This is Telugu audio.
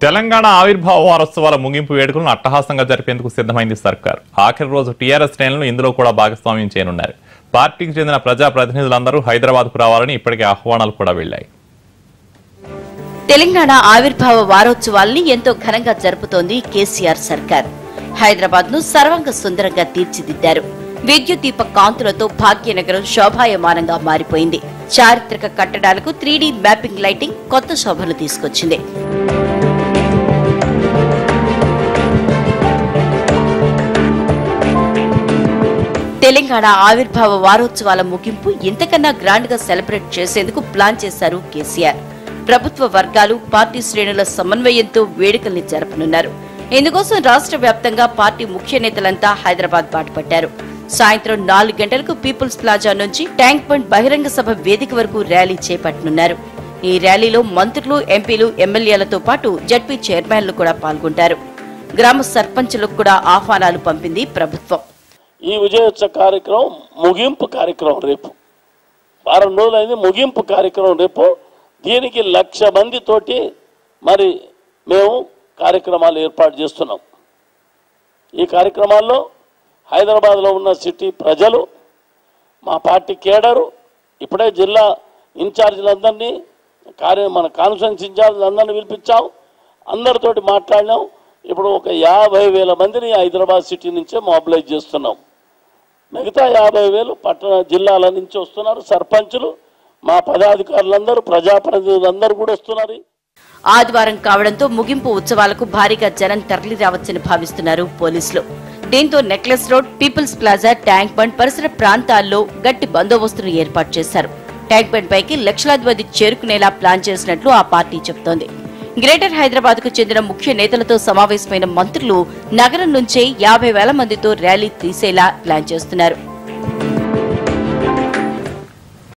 తెలంగాణ ఆవిర్భావ వారోత్సవాల ముగింపు వేడుకలను అట్టహాసంగా జరిపేందుకు సిద్ధమైంది సర్కార్. ఆఖరి రోజు టీఆర్ఎస్ శ్రేణులు ఇందులో కూడా భాగస్వామ్యం చేయనున్నారు. పార్టీకి చెందిన ప్రజాప్రతినిధులందరూ హైదరాబాద్కు రావాలని ఇప్పటికే ఆహ్వానాలు కూడా వెళ్లాయి. తెలంగాణ ఆవిర్భావ వారోత్సవాల్ని ఎంతో ఘనంగా జరుపుతోంది కేసీఆర్ సర్కార్. హైదరాబాద్ ను సర్వంగ సుందరంగా తీర్చిదిద్దారు. విద్యుత్ దీప కాంతులతో భాగ్యనగరం శోభాయమానంగా మారిపోయింది. చారిత్రక కట్టడాలకు 3D మ్యాపింగ్ లైటింగ్ కొత్త శోభను తీసుకొచ్చింది. తెలంగాణ ఆవిర్భావ వారోత్సవాల ముగింపు ఇంతకన్నా గ్రాండ్ గా సెలబ్రేట్ చేసేందుకు ప్లాన్ చేశారు కేసీఆర్. ప్రభుత్వ వర్గాలు, పార్టీ శ్రేణుల సమన్వయంతో వేడుకల్ని జరపనున్నారు. ఇందుకోసం రాష్ట్ర వ్యాప్తంగా పార్టీ ముఖ్య నేతలంతా హైదరాబాద్ బాటపట్టారు. సాయంత్రం 4 గంటలకు పీపుల్స్ ప్లాజా నుంచి ట్యాంక్ బండ్ బహిరంగ సభ వేదిక వరకు ర్యాలీ చేపట్టనున్నారు. ఈ ర్యాలీలో మంత్రులు, ఎంపీలు, ఎమ్మెల్యేలతో పాటు జడ్పీ చైర్మన్లు కూడా పాల్గొంటారు. గ్రామ సర్పంచులకు కూడా ఆహ్వానాలు పంపింది ప్రభుత్వం. ఈ విజయోత్సవ కార్యక్రమం ముగింపు కార్యక్రమం రేపు. వారం రోజులైంది ముగింపు కార్యక్రమం రేపు. దీనికి 1,00,000 మందితోటి మరి మేము కార్యక్రమాలు ఏర్పాటు చేస్తున్నాం. ఈ కార్యక్రమాల్లో హైదరాబాద్లో ఉన్న సిటీ ప్రజలు, మా పార్టీ కేడరు, ఇప్పుడే జిల్లా ఇన్ఛార్జీలందరినీ, మన కాన్ఫరెన్స్ ఇన్ఛార్జీలందరినీ పిలిపించాం. అందరితోటి మాట్లాడినాం. ఇప్పుడు ఒక 50,000 మందిని హైదరాబాద్ సిటీ నుంచే మొబిలైజ్ చేస్తున్నాం. మిగతా 50,000 పట్టణ జిల్లాల నుంచి వస్తున్నారు. సర్పంచులు, మా పదాధికారులందరూ, ప్రజాప్రతినిధులందరూ కూడా వస్తున్నారు. ఆదివారం కావడంతో ముగింపు ఉత్సవాలకు భారీగా జనం తరలి రావచ్చని భావిస్తున్నారు పోలీసులు. దీంతో necklace road, people's plaza, tank Bund పరిసర ప్రాంతాల్లో గట్టి బందోబస్తును ఏర్పాటు చేశారు. ట్యాంక్ బండ్ పైకి లక్షలాది మంది చేరుకునేలా ప్లాన్ చేసినట్లు ఆ పార్టీ చెబుతోంది. గ్రేటర్ హైదరాబాద్ కు చెందిన ముఖ్య నేతలతో సమావేశమైన మంత్రులు నగరం నుంచే 50,000 మందితో ర్యాలీ తీసేలా ప్లాన్ చేస్తున్నారు.